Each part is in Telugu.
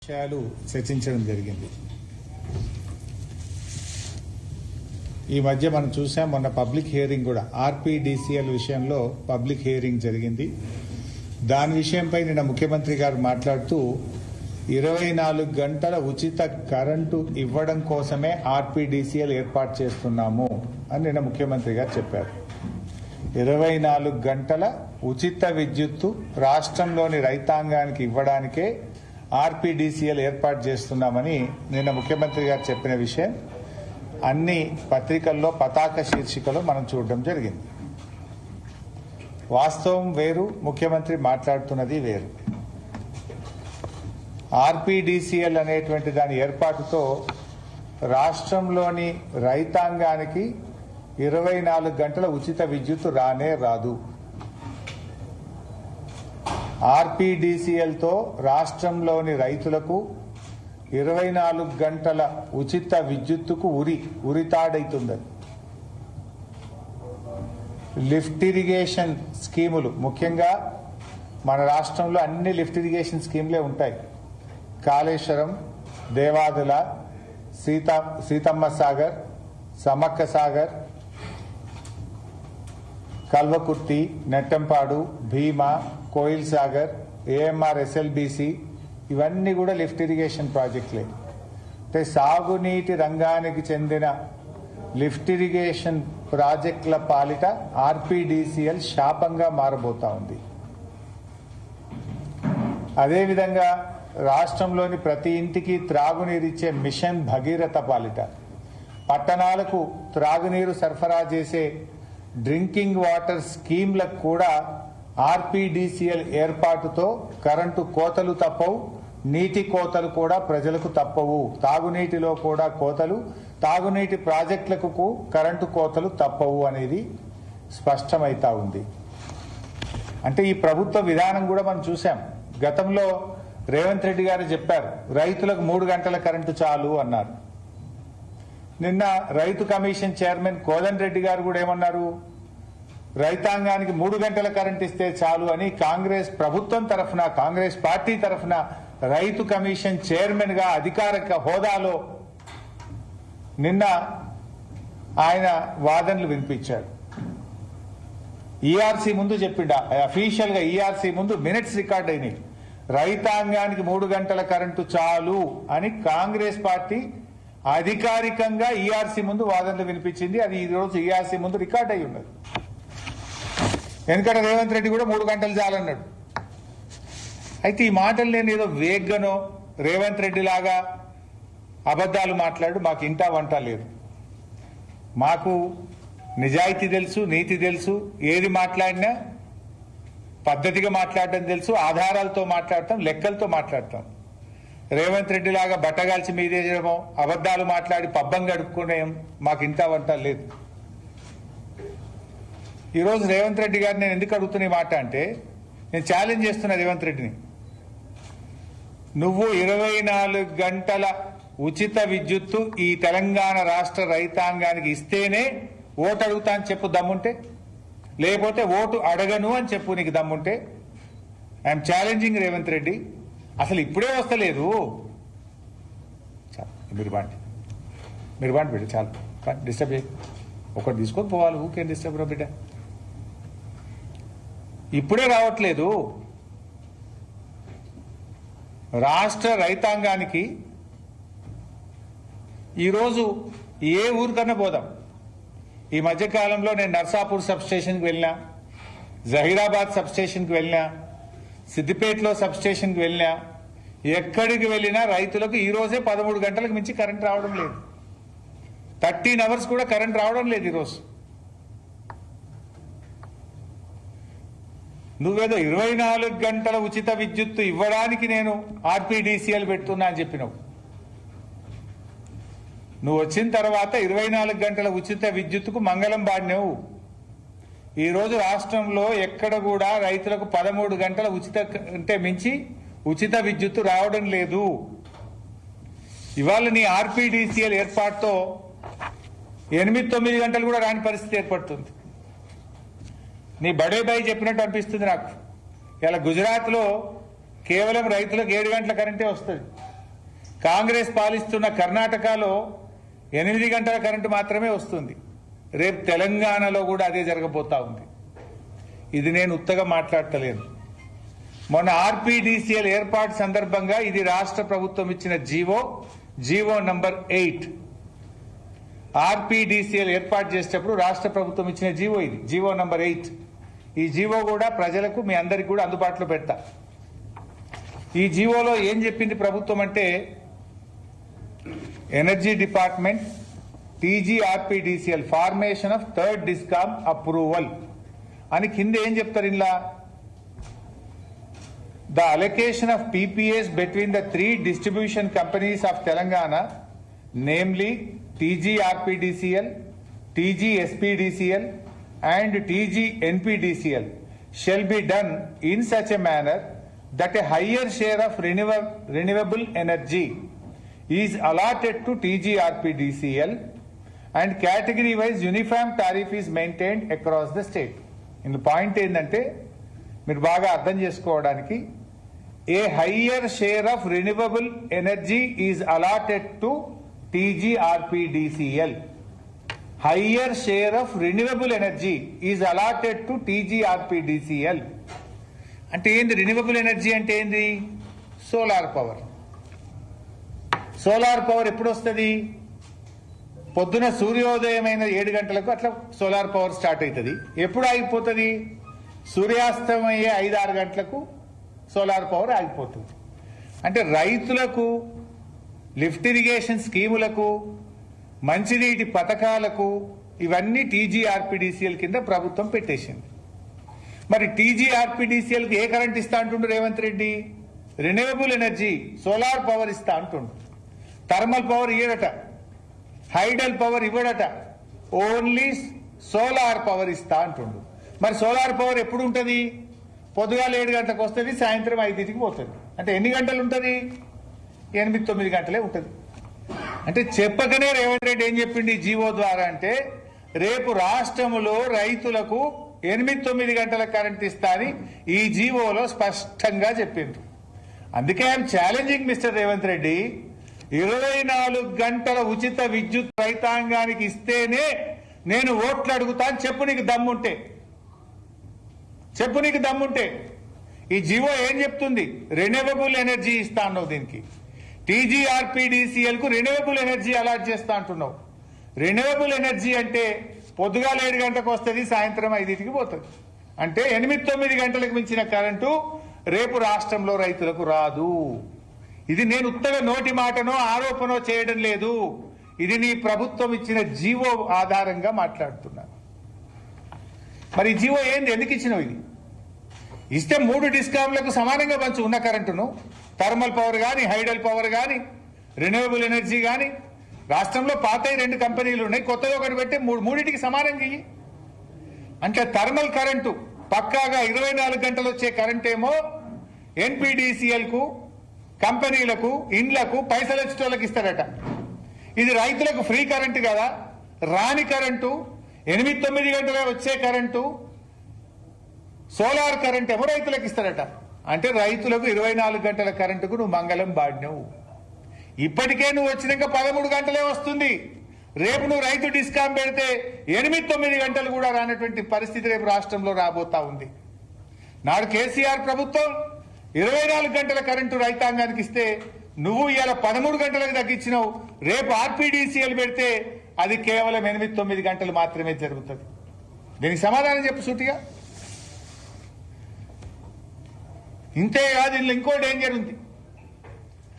విషయాలు చర్చించడం జరిగింది. ఈ మధ్య మనం చూసాం, మొన్న పబ్లిక్ హియరింగ్ కూడా ఆర్పీడీసీఎల్ విషయంలో పబ్లిక్ హియరింగ్ జరిగింది. దాని విషయంపై నిన్న ముఖ్యమంత్రి గారు మాట్లాడుతూ 24 గంటల ఉచిత కరెంటు ఇవ్వడం కోసమే ఆర్పీడీసీఎల్ ఏర్పాటు చేస్తున్నాము అని నిన్న ముఖ్యమంత్రి గారు చెప్పారు. 24 గంటల ఉచిత విద్యుత్తు రాష్ట్రంలోని రైతాంగానికి ఇవ్వడానికే ఆర్పీడీసీఎల్ ఏర్పాటు చేస్తున్నామని నిన్న ముఖ్యమంత్రి గారు చెప్పిన విషయం అన్ని పత్రికల్లో పతాక శీర్షికలో మనం చూడడం జరిగింది. వాస్తవం వేరు, ముఖ్యమంత్రి మాట్లాడుతున్నది వేరు. ఆర్పీడీసీఎల్ అనేటువంటి దాని ఏర్పాటుతో రాష్ట్రంలోని రైతాంగానికి 24 గంటల ఉచిత విద్యుత్తు రానే రాదు. ఆర్పీడీసీఎల్తో రాష్ట్రంలోని రైతులకు 24 గంటల ఉచిత విద్యుత్తుకు ఉరితాడైతుంది. లిఫ్ట్ ఇరిగేషన్ స్కీములు, ముఖ్యంగా మన రాష్ట్రంలో అన్ని లిఫ్ట్ ఇరిగేషన్ స్కీములే ఉంటాయి. కాళేశ్వరం, దేవాదుల, సీతమ్మ సాగర్, సమ్మక్క సాగర్, కల్వకుర్తి, నెట్టంపాడు, భీమా, కోయిల్ సాగర్, ఏఎంఆర్, ఎస్ఎల్బీసీ, ఇవన్నీ కూడా లిఫ్ట్ ఇరిగేషన్ ప్రాజెక్టులే. అంటే సాగునీటి రంగానికి చెందిన లిఫ్ట్ ఇరిగేషన్ ప్రాజెక్టుల పాలిట ఆర్పీడీసీఎల్ శాపంగా మారబోతా ఉంది. అదేవిధంగా రాష్ట్రంలోని ప్రతి ఇంటికి త్రాగునీరిచ్చే మిషన్ భగీరథ పాలిట పట్టణాలకు త్రాగునీరు సరఫరా చేసే డ్రింకింగ్ వాటర్ స్కీమ్లకు కూడా ఆర్పీడీసీఎల్ ఏర్పాటుతో కరెంటు కోతలు తప్పవు, నీటి కోతలు కూడా ప్రజలకు తప్పవు. తాగునీటిలో కూడా కోతలు, తాగునీటి ప్రాజెక్టులకు కరెంటు కోతలు తప్పవు అనేది స్పష్టమైతా ఉంది. అంటే ఈ ప్రభుత్వ విధానం కూడా మనం చూసాం. గతంలో రేవంత్ రెడ్డి గారు చెప్పారు, రైతులకు 3 గంటల కరెంటు చాలు అన్నారు. నిన్న రైతు కమిషన్ చైర్మన్ కోదండ్ రెడ్డి గారు కూడా ఏమన్నారు, రైతాంగానికి 3 గంటల కరెంట్ ఇస్తే చాలు అని కాంగ్రెస్ ప్రభుత్వం తరఫున, కాంగ్రెస్ పార్టీ తరఫున రైతు కమిషన్ చైర్మన్ గా అధికారిక హోదాలో నిన్న ఆయన వాదనలు వినిపించాడు. ఈఆర్సీ ముందు చెప్పిండా, అఫీషియల్ గా ఈఆర్సీ ముందు మినిట్స్ రికార్డ్ అయినాయి. రైతాంగానికి 3 గంటల కరెంటు చాలు అని కాంగ్రెస్ పార్టీ అధికారికంగా ఈఆర్సీ ముందు వాదనలు వినిపించింది. అది ఈ రోజు ఈఆర్సీ ముందు రికార్డ్ అయి ఉన్నది. ఎందుకంటే రేవంత్ రెడ్డి కూడా 3 గంటలు చాలన్నాడు. అయితే ఈ మాటలు నేను ఏదో వేగ్గనో రేవంత్ రెడ్డి లాగా అబద్దాలు మాట్లాడు మాకు ఇంటా వంట లేదు. మాకు నిజాయితీ తెలుసు, నీతి తెలుసు, ఏది మాట్లాడినా పద్ధతిగా మాట్లాడటం తెలుసు, ఆధారాలతో మాట్లాడతాం, లెక్కలతో మాట్లాడతాం. రేవంత్ రెడ్డి లాగా బట్టగాల్చి మీదేయడమో, అబద్దాలు మాట్లాడి పబ్బం గడుపుకునేం మాకు ఇంటా వంట లేదు. ఈరోజు రేవంత్ రెడ్డి గారు నేను ఎందుకు అడుగుతున్న మాట అంటే, నేను ఛాలెంజ్ చేస్తున్నా రేవంత్ రెడ్డిని. నువ్వు 24 గంటల ఉచిత విద్యుత్తు ఈ తెలంగాణ రాష్ట్ర రైతాంగానికి ఇస్తేనే ఓటు అడుగుతా అని చెప్పు దమ్ముంటే, లేకపోతే ఓటు అడగను అని చెప్పు నీకు దమ్ముంటే. I'm challenging Revanth Reddy. అసలు ఇప్పుడే వస్తలేదు, మీరు బాండి బిడ్డ, చాలు డిస్టర్బ్ చేయ, ఒకటి తీసుకొని పోవాలి, ఊకేం డిస్టర్బ్ రా బిడ్డ. ఇప్పుడే రావట్లేదు. రాష్ట్ర రైతాంగానికి ఈరోజు ఏ ఊరికన్నా పోదాం. ఈ మధ్యకాలంలో నేను నర్సాపూర్ సబ్ స్టేషన్కి వెళ్ళినా, జహీరాబాద్ సబ్ స్టేషన్కి వెళ్ళినా, సిద్దిపేటలో సబ్ స్టేషన్కి వెళ్ళినా, ఎక్కడికి వెళ్ళినా రైతులకు ఈ రోజే 13 గంటలకు మించి కరెంట్ రావడం లేదు. 13 అవర్స్ కూడా కరెంట్ రావడం లేదు ఈరోజు. నువ్వేదో 24 గంటల ఉచిత విద్యుత్తు ఇవ్వడానికి నేను ఆర్పీడీసీఎల్ పెడుతున్నా అని చెప్పినావు. నువ్వు వచ్చిన తర్వాత 24 గంటల ఉచిత విద్యుత్తుకు మంగళం పాడినావు. ఈరోజు రాష్ట్రంలో ఎక్కడ కూడా రైతులకు 13 గంటల ఉచిత అంటే మించి ఉచిత విద్యుత్తు రావడం లేదు. ఇవాళ నీ ఆర్పీడీసీఎల్ ఏర్పాటుతో 8-9 గంటలు కూడా రాని పరిస్థితి ఏర్పడుతుంది. నీ బడే బాయ్ చెప్పినట్టు అనిపిస్తుంది నాకు. ఇలా గుజరాత్లో కేవలం రైతులకు 7 గంటల కరెంటే వస్తుంది. కాంగ్రెస్ పాలిస్తున్న కర్ణాటకలో 8 గంటల కరెంటు మాత్రమే వస్తుంది. రేపు తెలంగాణలో కూడా అదే జరగబోతా ఉంది. ఇది నేను ఉత్తగా మాట్లాడతలేను. మొన్న ఆర్పీడీసీఎల్ ఏర్పాటు సందర్భంగా ఇది రాష్ట్ర ప్రభుత్వం ఇచ్చిన జీవో నంబర్ 8. ఆర్పీడీసీఎల్ ఏర్పాటు చేసేటప్పుడు రాష్ట్ర ప్రభుత్వం ఇచ్చిన జీవో నంబర్ 8. ఈ జీవో కూడా ప్రజలకు మీ అందరికి కూడా అందుబాటులో పెడతా. ఈ జీవోలో ఏం చెప్పింది ప్రభుత్వం అంటే, energy department TGRPDCL formation of third discom approval అని కింద ఏం చెప్తారు ఇలా, the allocation of PPAs between the 3 distribution companies of Telangana, namely TGRPDCL, TGSPDCL and TGNPDCL, shall be done in such a manner that a higher share of renewable energy is allotted to TGRPDCL and category-wise uniform tariff is maintained across the state. In the point ఏంటంటే మీరు బాగా అర్థం చేసుకోవడానికి, a higher share of renewable energy is allotted to TGRPDCL. Higher share of renewable energy is allotted to TGRPDCL. అంటే ఏంది రెన్యూవబుల్ ఎనర్జీ అంటే ఏంది? Solar power. సోలార్ పవర్ ఎప్పుడు వస్తుంది? పొద్దున సూర్యోదయమైన 7 గంటలకు అట్లా సోలార్ పవర్ స్టార్ట్ అవుతుంది. ఎప్పుడు ఆగిపోతుంది? సూర్యాస్తమయం అయ్యే 5-6 గంటలకు సోలార్ పవర్ ఆగిపోతుంది. అంటే రైతులకు, లిఫ్ట్ ఇరిగేషన్ స్కీములకు, మంచినీటి పథకాలకు ఇవన్నీ టీజీఆర్పీడీసీఎల్ కింద ప్రభుత్వం పెట్టేసింది. మరి టీజీఆర్పీడీసీఎల్కి ఏ కరెంట్ ఇస్తా అంటుండ్రు Revanth Reddy? Renewable energy solar power ఇస్తా అంటుండ్రు. థర్మల్ పవర్ ఇవ్వడట, హైడల్ పవర్ ఇవ్వడట, ఓన్లీ సోలార్ పవర్ ఇస్తా అంటుండ్రు. మరి సోలార్ పవర్ ఎప్పుడు ఉంటుంది? పొద్దుగాల 7 గంటలకు వస్తుంది, సాయంత్రం 5కి పోతుంది. అంటే ఎన్ని గంటలు ఉంటుంది? 8-9 గంటలే ఉంటుంది. అంటే చెప్పకనే రేవంత్ రెడ్డి ఏం చెప్పింది జీవో ద్వారా అంటే, రేపు రాష్ట్రములో రైతులకు 8-9 గంటల కరెంట్ ఇస్తా అని ఈ జీవోలో స్పష్టంగా చెప్పిండ్రు. అందుకే I'm challenging mister Revanth Reddy, 24 గంటల ఉచిత విద్యుత్ రైతాంగానికి ఇస్తేనే నేను ఓట్లు అడుగుతాను. చెప్పు నీకు దమ్ముంటే, చెప్పు నీకు దమ్ముంటే. ఈ జీవో ఏం చెప్తుంది? రెన్యూవబుల్ ఎనర్జీ ఇస్తా అన్నావు. దీనికి టీజీఆర్పీడీసీఎల్ కు రెన్యూవబుల్ ఎనర్జీ అలాట్ చేస్తా అంటున్నావు. రెన్యూవబుల్ ఎనర్జీ అంటే పొద్దుగాల 7 గంటలకు వస్తుంది, సాయంత్రం 5కి పోతుంది. అంటే 8-9 గంటలకు మించిన కరెంటు రేపు రాష్ట్రంలో రైతులకు రాదు. ఇది నేను ఉత్తగా నోటి మాటనో ఆరోపణో చేయడం లేదు. ఇది నీ ప్రభుత్వం ఇచ్చిన జీవో ఆధారంగా మాట్లాడుతున్నాను. మరి జీవో ఏంది? ఎందుకు ఇచ్చినావు? ఇది ఇస్తే 3 డిస్కామ్లకు సమానంగా పంచు ఉన్న కరెంటును. థర్మల్ పవర్ కానీ, హైడల్ పవర్ కానీ, రెన్యూవబుల్ ఎనర్జీ కానీ. రాష్ట్రంలో పాతయి 2 కంపెనీలు ఉన్నాయి, కొత్తగా ఒకటి పెట్టి 3టికి సమానంగా ఇయ్యి. అంటే థర్మల్ కరెంటు పక్కాగా 24 గంటలు వచ్చే కరెంట్ ఏమో ఎన్పీడీసీఎల్ కు, కంపెనీలకు, ఇండ్లకు, పైసలు వచ్చేటోళ్ళకి ఇస్తారట. ఇది రైతులకు ఫ్రీ కరెంటు కదా. రాని కరెంటు 8-9 గంటలే వచ్చే కరెంటు సోలార్ కరెంట్ ఏమో రైతులకు ఇస్తారట. అంటే రైతులకు 24 గంటల కరెంటుకు నువ్వు మంగళం బాడినవు. ఇప్పటికే నువ్వు వచ్చినాక 13 గంటలే వస్తుంది. రేపు నువ్వు రైతు డిస్కామ్ పెడితే 8-9 గంటలు కూడా రానటువంటి పరిస్థితి రేపు రాష్ట్రంలో రాబోతా ఉంది. నాడు కేసీఆర్ ప్రభుత్వం 24 గంటల కరెంటు రైతాంగానికి ఇస్తే నువ్వు ఇలా 13 గంటలకు తగ్గించినావు. రేపు ఆర్పీడీసీఎల్ పెడితే అది కేవలం 8-9 గంటలు మాత్రమే జరుగుతుంది. దీనికి సమాధానం చెప్పు సూటిగా. ఇంతేకాదు, ఇందులో ఇంకో డేంజర్ ఉంది.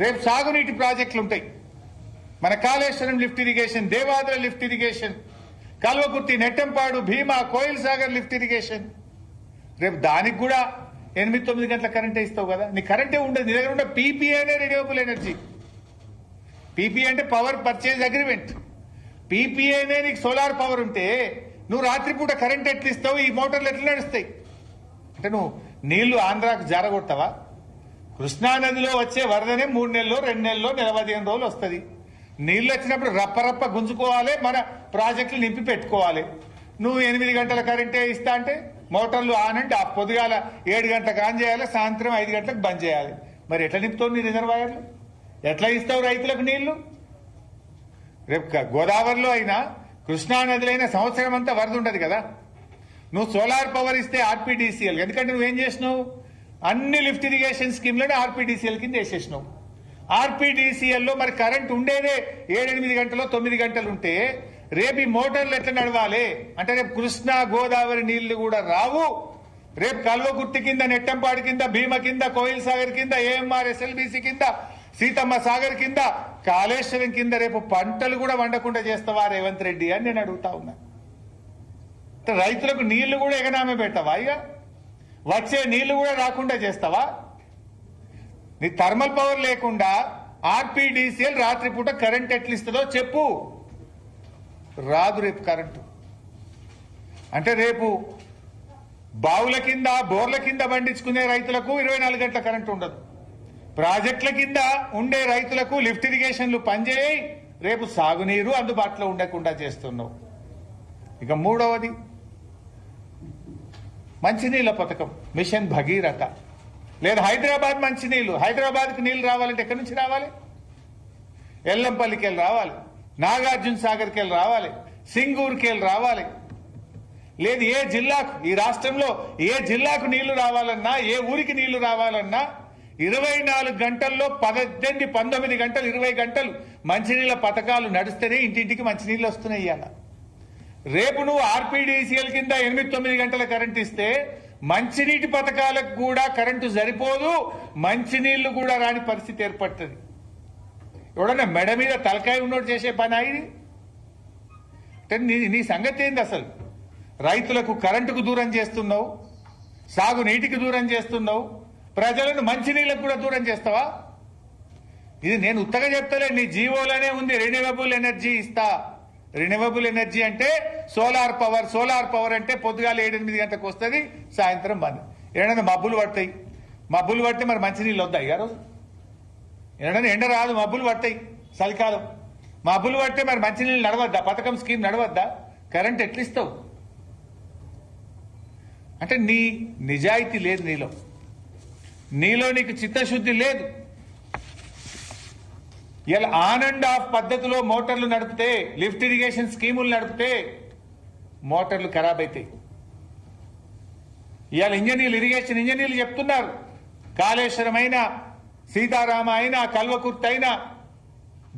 రేపు సాగునీటి ప్రాజెక్టులు ఉంటాయి. మన Kaleshwaram lift irrigation, Devadula lift irrigation, Kalwakurthy, Nettempadu, Bhima, Koil Sagar lift irrigation. రేపు దానికి కూడా 8-9 గంటల కరెంటే ఇస్తావు కదా. నీ కరెంటే ఉండదు. నీ దగ్గర ఉండే పీపీఏనే రెన్యూవబుల్ ఎనర్జీ. పీపీఏ అంటే పవర్ పర్చేజ్ అగ్రిమెంట్. పీపీఏనే నీకు సోలార్ పవర్ ఉంటే నువ్వు రాత్రిపూట కరెంట్ ఎట్లా ఇస్తావు? ఈ మోటార్లు ఎట్లా నడుస్తాయి? అంటే నువ్వు నీళ్లు ఆంధ్రాకు జారగొడతావా? కృష్ణానదిలో వచ్చే వరదనే 3 నెలల్లో, 2 నెలల్లో, 15 రోజులు వస్తుంది. నీళ్లు వచ్చినప్పుడు రప్పరప్ప గుంజుకోవాలి, మన ప్రాజెక్టులు నింపి పెట్టుకోవాలి. నువ్వు 8 గంటల కరెంటే ఇస్తా అంటే మోటార్లు ఆన్ అంటే ఆ పొద్దుగాల 7 గంటలకు ఆన్ చేయాలి, సాయంత్రం 5 గంటలకు బంద్ చేయాలి. మరి ఎట్లా నింపుతావు నీ రిజర్వాయర్లు? ఎట్లా ఇస్తావు రైతులకు నీళ్లు? రేపు గోదావరిలో అయినా కృష్ణా నదిలో అయినా సంవత్సరం అంతా వరద ఉండదు కదా. నువ్వు సోలార్ పవర్ ఇస్తే ఆర్పీడీసీఎల్, ఎందుకంటే నువ్వేం చేసినావు, అన్ని లిఫ్ట్ ఇరిగేషన్ స్కీమ్లను ఆర్పీడీసీఎల్ కింద వేసేసినావు. ఆర్పీడీసీఎల్లో మరి కరెంట్ ఉండేదే 7-8 గంటలు 9 గంటలు ఉంటే రేపు ఈ మోటార్లు ఎట్లా నడవాలి అంటే రేపు కృష్ణా గోదావరి నీళ్లు కూడా రావు. రేపు కల్వకుర్తి కింద, నెట్టంపాడు కింద, భీమ కింద, కోయిల్ సాగర్ కింద, ఏఎంఆర్ ఎస్ఎల్బీసీ కింద, సీతమ్మ సాగర్ కింద, కాళేశ్వరం కింద రేపు పంటలు కూడా వండకుండా చేస్తావా రేవంత్ రెడ్డి అని నేను అడుగుతా ఉన్నా. రైతులకు నీళ్లు కూడా ఎగనామే పెట్టవా? ఇక వచ్చే నీళ్లు కూడా రాకుండా చేస్తావా? నీ థర్మల్ పవర్ లేకుండా ఆర్పీడీసీఎల్ రాత్రిపూట కరెంట్ ఎట్లా ఇస్తుందో చెప్పు. రాదు రేపు కరెంటు. అంటే రేపు బావుల కింద, బోర్ల కింద పండించుకునే రైతులకు 24 గంటల కరెంటు ఉండదు. ప్రాజెక్టుల కింద ఉండే రైతులకు లిఫ్ట్ ఇరిగేషన్లు పనిచేయి, రేపు సాగునీరు అందుబాటులో ఉండకుండా చేస్తున్నావు. ఇక మూడవది మంచినీళ్ళ పథకం మిషన్ భగీరథ. లేదు హైదరాబాద్ మంచినీళ్లు, హైదరాబాద్కి నీళ్లు రావాలంటే ఎక్కడి నుంచి రావాలి? ఎల్లంపల్లికి వెళ్ళి రావాలి, నాగార్జున సాగర్కి వెళ్ళి రావాలి, సింగూరుకి వెళ్ళి రావాలి. లేదు ఏ జిల్లాకు, ఈ రాష్ట్రంలో ఏ జిల్లాకు నీళ్లు రావాలన్నా, ఏ ఊరికి నీళ్లు రావాలన్నా 24 గంటల్లో 18, 19 గంటలు, 20 గంటలు మంచినీళ్ళ పథకాలు నడిస్తేనే ఇంటింటికి మంచినీళ్ళు వస్తున్నాయి. ఇవాళ రేపు నువ్వు ఆర్పీడీసీఎల్ కింద 8-9 గంటల కరెంట్ ఇస్తే మంచినీటి పథకాలకు కూడా కరెంటు సరిపోదు, మంచినీళ్లు కూడా రాని పరిస్థితి ఏర్పడుతుంది. ఎవడన్నా మెడ మీద తలకాయ ఉన్నోడు చేసే పని ఇది? నీ సంగతి ఏంది అసలు? రైతులకు కరెంటుకు దూరం చేస్తున్నావు, సాగునీటికి దూరం చేస్తున్నావు, ప్రజలను మంచినీళ్ళకు కూడా దూరం చేస్తావా? ఇది నేను ఉత్తగా చెప్తలే, నీ జీవోలోనే ఉంది రెన్యూవబుల్ ఎనర్జీ ఇస్తా. రెన్యూవబుల్ ఎనర్జీ అంటే సోలార్ పవర్. సోలార్ పవర్ అంటే పొద్దుగాల 7-8 గంటలకు వస్తుంది, సాయంత్రం బంద్. ఏడన్నా మబ్బులు పడతాయి, మబ్బులు పడితే మరి మంచినీళ్ళు వద్దాయి ఆ రోజు. ఏడన్నా ఎండ రాదు, మబ్బులు పడతాయి చలికాలం, మబ్బులు పడితే మరి మంచినీళ్ళు నడవద్దా? పథకం స్కీమ్ నడవద్దా? కరెంట్ ఎట్లా ఇస్తావు? అంటే నీ నిజాయితీ లేదు నీలో నీకు చిత్తశుద్ధి లేదు. ఇలా ఆన్ అండ్ ఆఫ్ పద్ధతిలో మోటార్లు నడిపితే, లిఫ్ట్ ఇరిగేషన్ స్కీములు నడిపితే మోటార్లు ఖరాబ్ అవుతాయి. ఇవాళ ఇరిగేషన్ ఇంజనీర్లు చెప్తున్నారు, కాళేశ్వరం అయినా, సీతారామ అయినా, కల్వకుర్తి అయినా,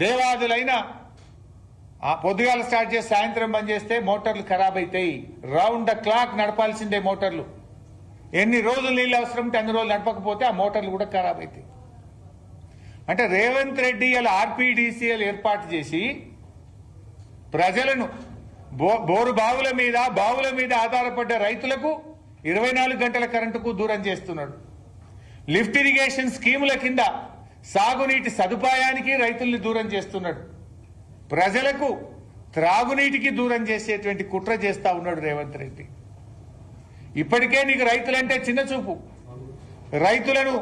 దేవాదులైనా పొద్దుగాల స్టార్ట్ చేసి సాయంత్రం బంద్ చేస్తే మోటార్లు ఖరాబ్ అవుతాయి. రౌండ్ ద క్లాక్ నడపాల్సిందే మోటార్లు. ఎన్ని రోజులు నీళ్ళు అవసరం ఉంటే అన్ని రోజులు నడపకపోతే ఆ మోటార్లు కూడా ఖరాబ్ అవుతాయి. అంటే రేవంత్ రెడ్డి ఇలా ఆర్పీడీసీఎల్ ఏర్పాటు చేసి ప్రజలను బోరు బావుల మీద ఆధారపడ్డ రైతులకు 24 గంటల కరెంటుకు దూరం చేస్తున్నాడు. లిఫ్ట్ ఇరిగేషన్ స్కీముల కింద సాగునీటి సదుపాయానికి రైతుల్ని దూరం చేస్తున్నాడు. ప్రజలకు త్రాగునీటికి దూరం చేసేటువంటి కుట్ర చేస్తా ఉన్నాడు రేవంత్ రెడ్డి. ఇప్పటికే నీకు రైతులంటే చిన్న చూపు. రైతులను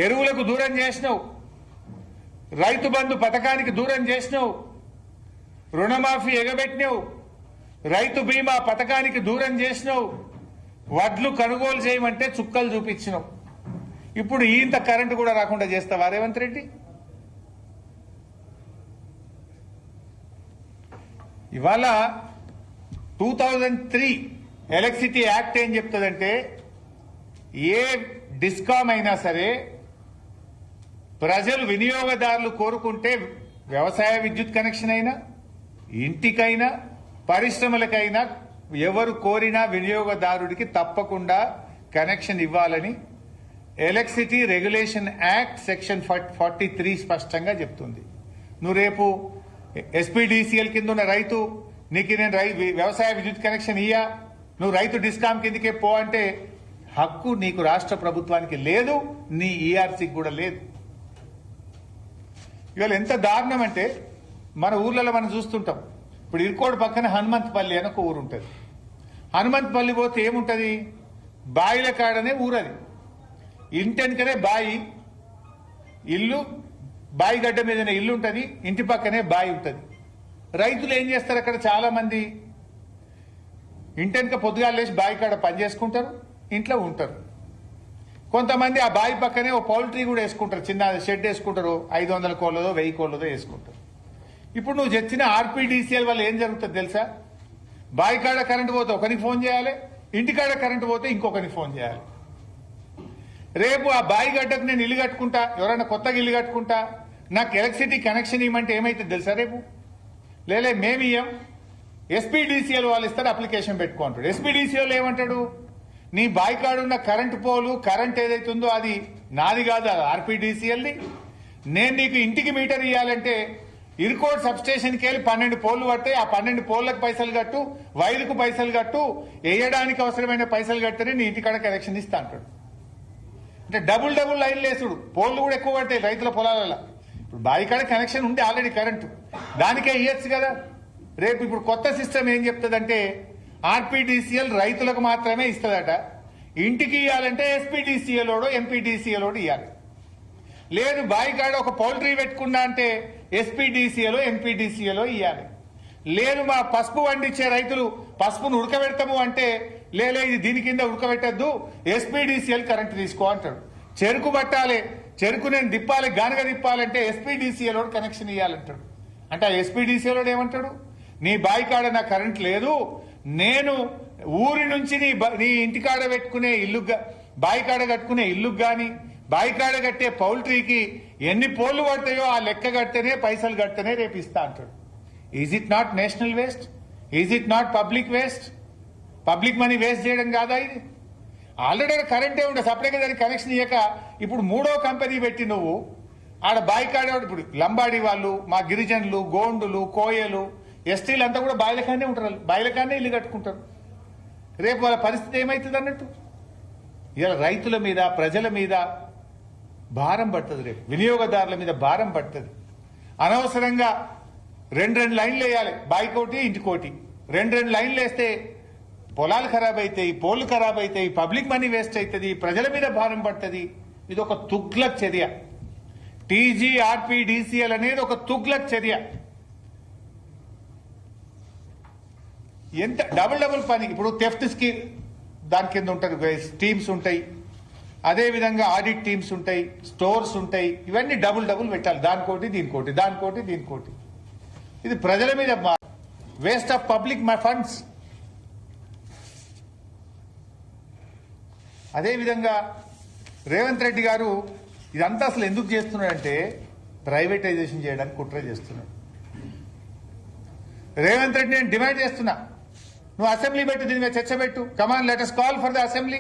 ఎరువులకు దూరం చేసినావు, రైతు బంధు పథకానికి దూరం చేసినావు, రుణమాఫీ ఎగబెట్టినావు, రైతు బీమా పథకానికి దూరం చేసినావు, వడ్లు కొనుగోలు చేయమంటే చుక్కలు చూపించినావు. ఇప్పుడు ఇంత కరెంటు కూడా రాకుండా చేస్తావా రేవంత్ రెడ్డి? ఇవాళ 2003 ఎలక్ట్రిసిటీ యాక్ట్ ఏం చెప్తుందంటే, ఏ డిస్కామ్ అయినా సరే ప్రజలు వినియోగదారులు కోరుకుంటే వ్యవసాయ విద్యుత్ కనెక్షన్ అయినా, ఇంటికైనా, పరిశ్రమలకైనా ఎవరు కోరినా వినియోగదారుడికి తప్పకుండా కనెక్షన్ ఇవ్వాలని ఎలక్ట్రిసిటీ రెగ్యులేషన్ యాక్ట్ సెక్షన్ 43 స్పష్టంగా చెప్తుంది. నువ్వు రేపు ఎస్పీడీసీఎల్ కింద ఉన్న రైతు, నీకు నేను వ్యవసాయ విద్యుత్ కనెక్షన్ ఇయ్యా, నువ్వు రైతు డిస్కామ్ కిందకే పో అంటే హక్కు నీకు రాష్ట్ర ప్రభుత్వానికి లేదు, నీ ఈఆర్సీకి కూడా లేదు. ఇవాళ ఎంత దారుణం అంటే, మన ఊర్లలో మనం చూస్తుంటాం. ఇప్పుడు ఇరుకోడు పక్కన హనుమంతపల్లి అని ఒక ఊరు ఉంటుంది. హనుమంతపల్లి పోతే ఏముంటుంది? బాయిల కాడనే ఊరది. ఇంటెనకనే బాయి, ఇల్లు, బాయి గడ్డ మీదనే ఇల్లు ఉంటుంది, ఇంటి పక్కనే బాయి ఉంటుంది. రైతులు ఏం చేస్తారు? అక్కడ చాలా మంది ఇంటెనక పొద్దుగాలు లేచి బాయి కాడ పని చేసుకుంటారు, ఇంట్లో ఉంటారు. కొంతమంది ఆ బావి పక్కనే ఓ పౌల్ట్రీ కూడా వేసుకుంటారు, చిన్న షెడ్ వేసుకుంటారు, 500 కోళ్ళదో 1000 కోళ్ళదో వేసుకుంటారు. ఇప్పుడు నువ్వు తెచ్చిన ఆర్పీడీసీఎల్ వల్ల ఏం జరుగుతుంది తెలుసా? బావి కాడ కరెంటు పోతే ఒకరికి ఫోన్ చేయాలి, ఇంటికాడ కరెంటు పోతే ఇంకొకరికి ఫోన్ చేయాలి. రేపు ఆ బావి గడ్డకు నేను ఇల్లు కట్టుకుంటా, ఎవరైనా కొత్తగా ఇల్లు కట్టుకుంటా, నాకు ఎలక్ట్రిసిటీ కనెక్షన్ ఇవ్వమంటే ఏమైతుంది తెలుసా? రేపు లేలే మేము ఇయ్యం, ఎస్పీడీసీఎల్ వాళ్ళు ఇస్తారు, అప్లికేషన్ పెట్టుకుంటాడు. ఎస్పీడీసీఎల్ ఏమంటాడు? నీ బావి కాడ ఉన్న కరెంటు పోలు కరెంట్ ఏదైతే ఉందో అది నాది కాదు, ఆర్పీడీసీఎల్ది. నేను నీకు ఇంటికి మీటర్ ఇవ్వాలంటే ఇరుకోడ్ సబ్ స్టేషన్కి వెళ్ళి 12 పోల్లు పడతాయి, ఆ 12 పోల్లకు పైసలు కట్టు, వైర్కు పైసలు కట్టు, వేయడానికి అవసరమైన పైసలు కట్టని నీ ఇంటికాడ కనెక్షన్ ఇస్తా అంటాడు. అంటే డబుల్ లైన్లు వేసుడు, పోల్లు కూడా ఎక్కువ పడతాయి రైతుల పొలాలలో. ఇప్పుడు బావి కాడ కనెక్షన్ ఉంది ఆల్రెడీ కరెంటు, దానికే ఇవ్వచ్చు కదా. రేపు ఇప్పుడు కొత్త సిస్టమ్ ఏం చెప్తుందంటే ఆర్పీడీసీఎల్ రైతులకు మాత్రమే ఇస్తుందట, ఇంటికి ఇవ్వాలంటే ఎస్పీడీసీఎల్ ఓడో ఎంపీడీసీఎల్ ఓడో ఇవ్వాలి. లేదు బావి కాడ ఒక పౌల్ట్రీ పెట్టుకున్నా అంటే ఎస్పీడీసీఎల్ ఎంపీడీసీఎల్ ఇవ్వాలి. లేదు మా పసుపు పండించే రైతులు పసుపును ఉడకబెడతాము అంటే లేలే ఇది దీని కింద ఉడకబెట్టద్దు, ఎస్పీడీసీఎల్ కరెంట్ తీసుకో అంటాడు. చెరుకు పట్టాలి, చెరుకు నేను దిప్పాలి, గానుగ దిప్పాలంటే ఎస్పీడీసీఎల్ కనెక్షన్ ఇవ్వాలంటాడు. అంటే ఆ ఎస్పీడీసీఎల్ ఏమంటాడు? నీ బావి కాడ నా కరెంట్ లేదు, నేను ఊరి నుంచి నీ ఇంటికాడ పెట్టుకునే ఇల్లు, బావి కాడ కట్టుకునే ఇల్లుకు గాని బావి కాడ కట్టే పౌల్ట్రీకి ఎన్ని పోళ్లు పడతాయో ఆ లెక్క కడితేనే పైసలు కడితేనే రేపు ఇస్తా అంటాడు. Is it not national waste? Is it not public waste? Public money waste చేయడం కాదా ఇది? ఆల్రెడీ కరెంటే ఉండే సపరేట్గా దానికి కనెక్షన్ ఇయ్యక ఇప్పుడు 3వ కంపెనీ పెట్టి నువ్వు ఆడ బావి కాడ, ఇప్పుడు లంబాడి వాళ్ళు, మా గిరిజనులు, గోండులు, కోయలు, ఎస్టీలు అంతా కూడా బాయిలకానే ఉంటారు, బాయిలకానే ఇల్లు కట్టుకుంటారు. రేపు వాళ్ళ పరిస్థితి ఏమవుతుంది అన్నట్టు? ఇలా రైతుల మీద ప్రజల మీద భారం పడుతుంది, రేపు వినియోగదారుల మీద భారం పడుతుంది. అనవసరంగా 2 లైన్లు వేయాలి, బాయికోటి ఇంటికోటి, 2 లైన్లు వేస్తే పొలాలు ఖరాబ్ అవుతాయి, పోళ్లు ఖరాబ్ అవుతాయి, పబ్లిక్ మనీ వేస్ట్ అవుతుంది, ప్రజల మీద భారం పడుతుంది. ఇది ఒక తుగ్లక్ చర్య. టీజీఆర్పీడీసీఎల్ అనేది ఒక తుగ్లక్ చర్య. ఎంత డబుల్ పని. ఇప్పుడు థెఫ్ట్ స్కీమ్ దాని కింద ఉంటారు, టీమ్స్ ఉంటాయి, అదేవిధంగా ఆడిట్ టీమ్స్ ఉంటాయి, స్టోర్స్ ఉంటాయి, ఇవన్నీ డబుల్ పెట్టాలి, దానికోటి దీనికోటి, దానికోటి దీనికోటి. ఇది ప్రజల మీద వేస్ట్ ఆఫ్ పబ్లిక్ ఫండ్స్. అదేవిధంగా రేవంత్ రెడ్డి గారు ఇదంతా అసలు ఎందుకు చేస్తున్నాడంటే ప్రైవేటైజేషన్ చేయడానికి కుట్ర చేస్తున్నాడు. రేవంత్ రెడ్డి నేను డిమాండ్ చేస్తున్నా, నువ్వు అసెంబ్లీ పెట్టు, దీని మీద చర్చ పెట్టు. Come on let us call for the assembly.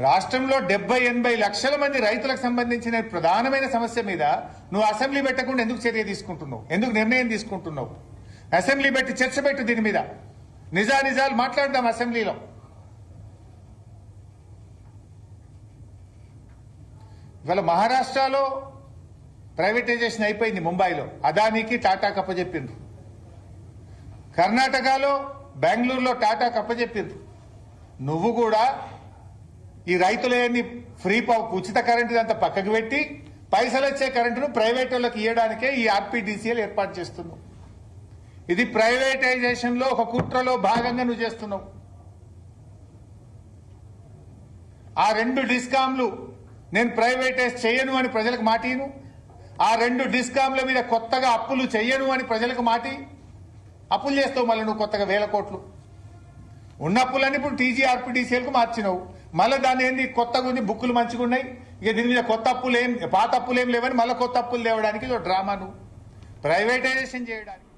రాష్ట్రంలో 70-80 లక్షల మంది రైతులకు సంబంధించిన ప్రధానమైన సమస్య మీద నువ్వు అసెంబ్లీ పెట్టకుండా ఎందుకు చర్య తీసుకుంటున్నావు? ఎందుకు నిర్ణయం తీసుకుంటున్నావు? అసెంబ్లీ పెట్టి చర్చ పెట్టు, దీని మీద నిజాలు మాట్లాడదాం అసెంబ్లీలో. ఇవాళ మహారాష్ట్రలో ప్రైవేటైజేషన్ అయిపోయింది, ముంబైలో అదానికి టాటాకి అప్పచెప్పిండ్రు, కర్ణాటకలో బెంగళూరులో టాటాకి అప్పచెప్పిండ్రు. నువ్వు కూడా ఈ రైతులని ఫ్రీ ఉచిత కరెంటు అంతా పక్కకు పెట్టి పైసలు వచ్చే కరెంటును ప్రైవేట్ వాళ్ళకి ఇవ్వడానికే ఈ ఆర్పీడీసీఎల్ ఏర్పాటు చేస్తున్నావు. ఇది ప్రైవేటైజేషన్ లో ఒక కుట్రలో భాగంగా నువ్వు చేస్తున్నావు. ఆ 2 డిస్కాంలు నేను ప్రైవేటైజ్ చేయను అని ప్రజలకు మాటిను, ఆ 2 డిస్కాంల మీద కొత్తగా అప్పులు చెయ్యను అని ప్రజలకు మాటి, అప్పులు చేస్తావు మళ్ళీ నువ్వు కొత్తగా 1000 కోట్లు. ఉన్న అప్పులన్నీ ఇప్పుడు టీజీఆర్పీడీసీఎల్ కు మార్చినావు. మళ్ళీ దాన్ని ఏంది కొత్తగా ఉంది, బుక్కులు మంచిగా ఉన్నాయి, ఇక దీని మీద కొత్త అప్పులు పాత అప్పులు ఏం లేవని మళ్ళీ కొత్త అప్పులు లేవడానికి డ్రామా నువ్వు ప్రైవేటైజేషన్ చేయడానికి.